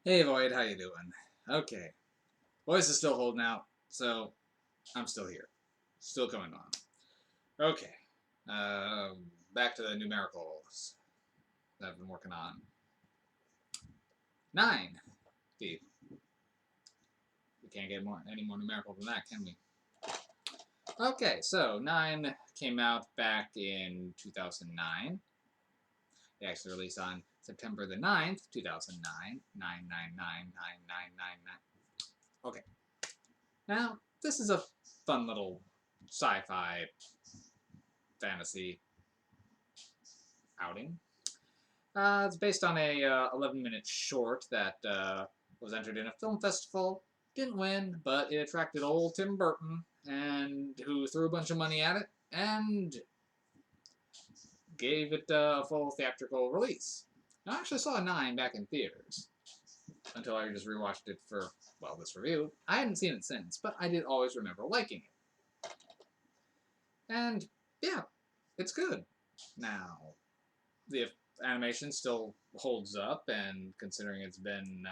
Hey Void, how you doing? Okay, voice is still holding out, so I'm still here, still going on. Okay, back to the numericals that I've been working on. 9. Steve, we can't get any more numerical than that, can we? Okay, so 9 came out back in 2009. It actually released on September the 9th, 2009. 9999999. Okay, now this is a fun little sci-fi fantasy outing. It's based on a 11-minute short that was entered in a film festival. Didn't win, but it attracted old Tim Burton, and who threw a bunch of money at it and gave it a full theatrical release. I actually saw 9 back in theaters until I just rewatched it for, well, this review. I hadn't seen it since, but I did always remember liking it. And yeah, it's good. Now, the animation still holds up, and considering it's been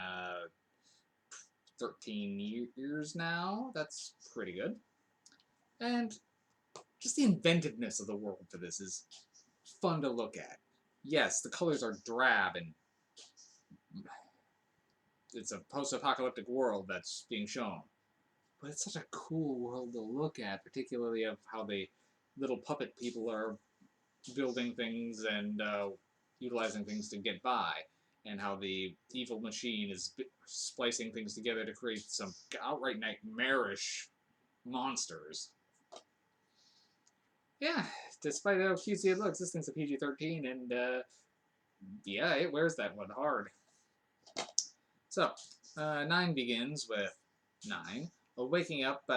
13 years now, that's pretty good. And just the inventiveness of the world for this is fun to look at. Yes, the colors are drab, and it's a post-apocalyptic world that's being shown. But it's such a cool world to look at, particularly of how the little puppet people are building things and utilizing things to get by, and how the evil machine is splicing things together to create some outright nightmarish monsters. Yeah, despite how cutesy it looks, this thing's a PG-13, and yeah, it wears that one hard. So, 9 begins with 9 waking up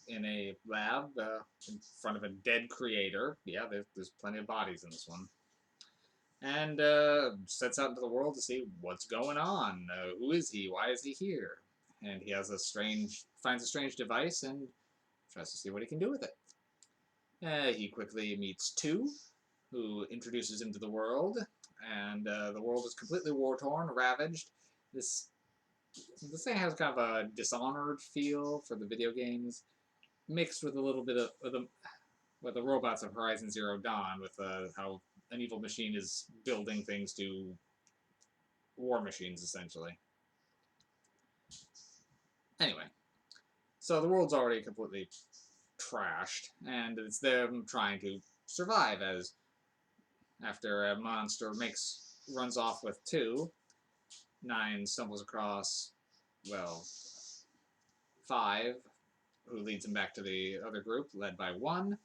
in a lab in front of a dead creator. Yeah, there's plenty of bodies in this one. And sets out into the world to see what's going on. Who is he? Why is he here? And he finds a strange device and tries to see what he can do with it. He quickly meets 2, who introduces him to the world, and the world is completely war-torn, ravaged. This thing has kind of a Dishonored feel for the video games, mixed with a little bit of with the robots of Horizon Zero Dawn, with how an evil machine is building things to war machines, essentially. Anyway, so the world's already completely trashed, and it's them trying to survive as after a monster runs off with 2, 9 stumbles across, well, 5, who leads him back to the other group, led by 1.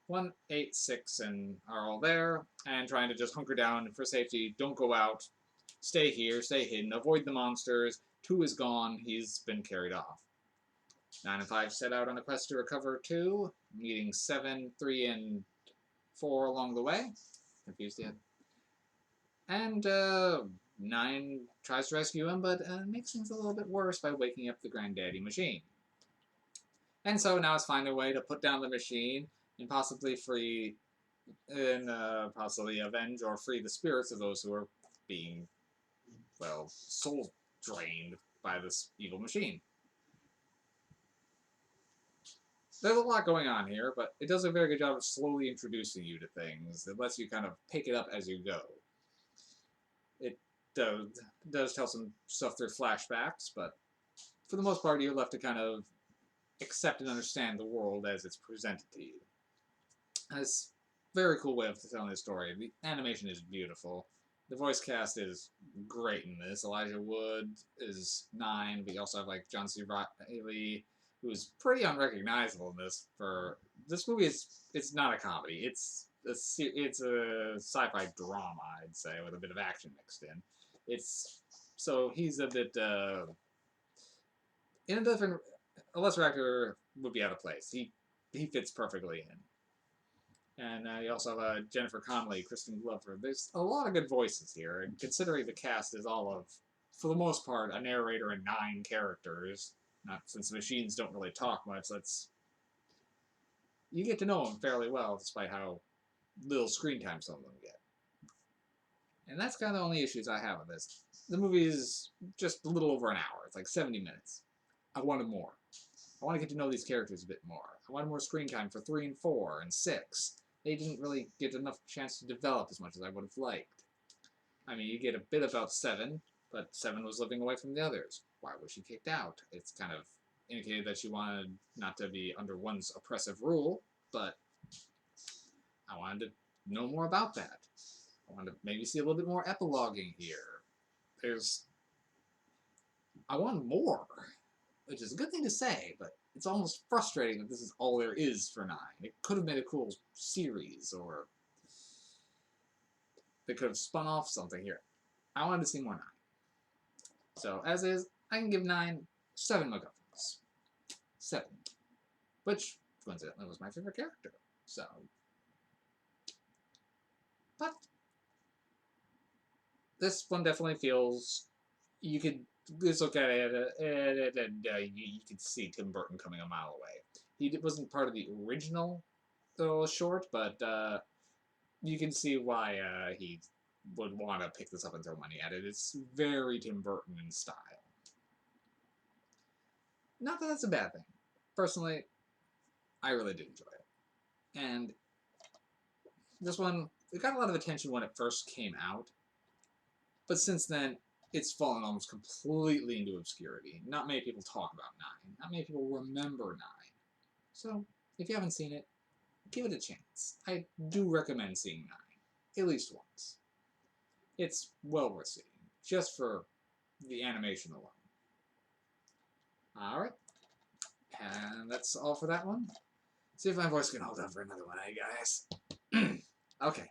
1, 8, 6, and are all there, and trying to just hunker down for safety. Don't go out. Stay here, stay hidden, avoid the monsters. 2 is gone, he's been carried off. 9 and 5 set out on a quest to recover 2, meeting 7, 3, and 4 along the way. Confused yet? And 9 tries to rescue him, but makes things a little bit worse by waking up the Granddaddy machine. And so now it's finding a way to put down the machine and possibly possibly avenge or free the spirits of those who are being, well, soul drained by this evil machine. There's a lot going on here, but it does a very good job of slowly introducing you to things. It lets you kind of pick it up as you go. It does tell some stuff through flashbacks, but for the most part, you're left to kind of accept and understand the world as it's presented to you. It's a very cool way of telling the story. The animation is beautiful. The voice cast is great in this. Elijah Wood is 9, but you also have like John C. Reilly, who's pretty unrecognizable in this. For this movie, it's not a comedy. It's a sci-fi drama, I'd say, with a bit of action mixed in. So he's a bit in a lesser actor would be out of place. He fits perfectly in. And you also have Jennifer Connelly, Kristen Glover. There's a lot of good voices here, and considering the cast is all of, for the most part, a narrator and 9 characters, not since machines don't really talk much, you get to know them fairly well, despite how little screen time some of them get. And that's kind of the only issues I have with this. The movie is just a little over an hour. It's like 70 minutes. I wanted more. I want to get to know these characters a bit more. I wanted more screen time for 3 and 4 and 6. They didn't really get enough chance to develop as much as I would have liked. I mean, you get a bit about 7, but 7 was living away from the others. Why was she kicked out? It's kind of indicated that she wanted not to be under one's oppressive rule, but I wanted to know more about that. I wanted to maybe see a little bit more epiloguing here. I want more, which is a good thing to say, but it's almost frustrating that this is all there is for 9. It could have made a cool series, or they could have spun off something here. I wanted to see more 9. So, as is, I can give 9 7 MacGuffins. 7. Which, coincidentally, was my favorite character. So, but this one definitely feels, you could just look at it and you could see Tim Burton coming a mile away. He wasn't part of the original short, but you can see why he would want to pick this up and throw money at it. It's very Tim Burton in style. Not that that's a bad thing. Personally, I really did enjoy it. And this one, it got a lot of attention when it first came out, but since then, it's fallen almost completely into obscurity. Not many people talk about 9. Not many people remember 9. So, if you haven't seen it, give it a chance. I do recommend seeing 9, at least once. It's well worth seeing, just for the animation alone. Alright, and that's all for that one. See if my voice can hold up for another one, eh, guys? Okay.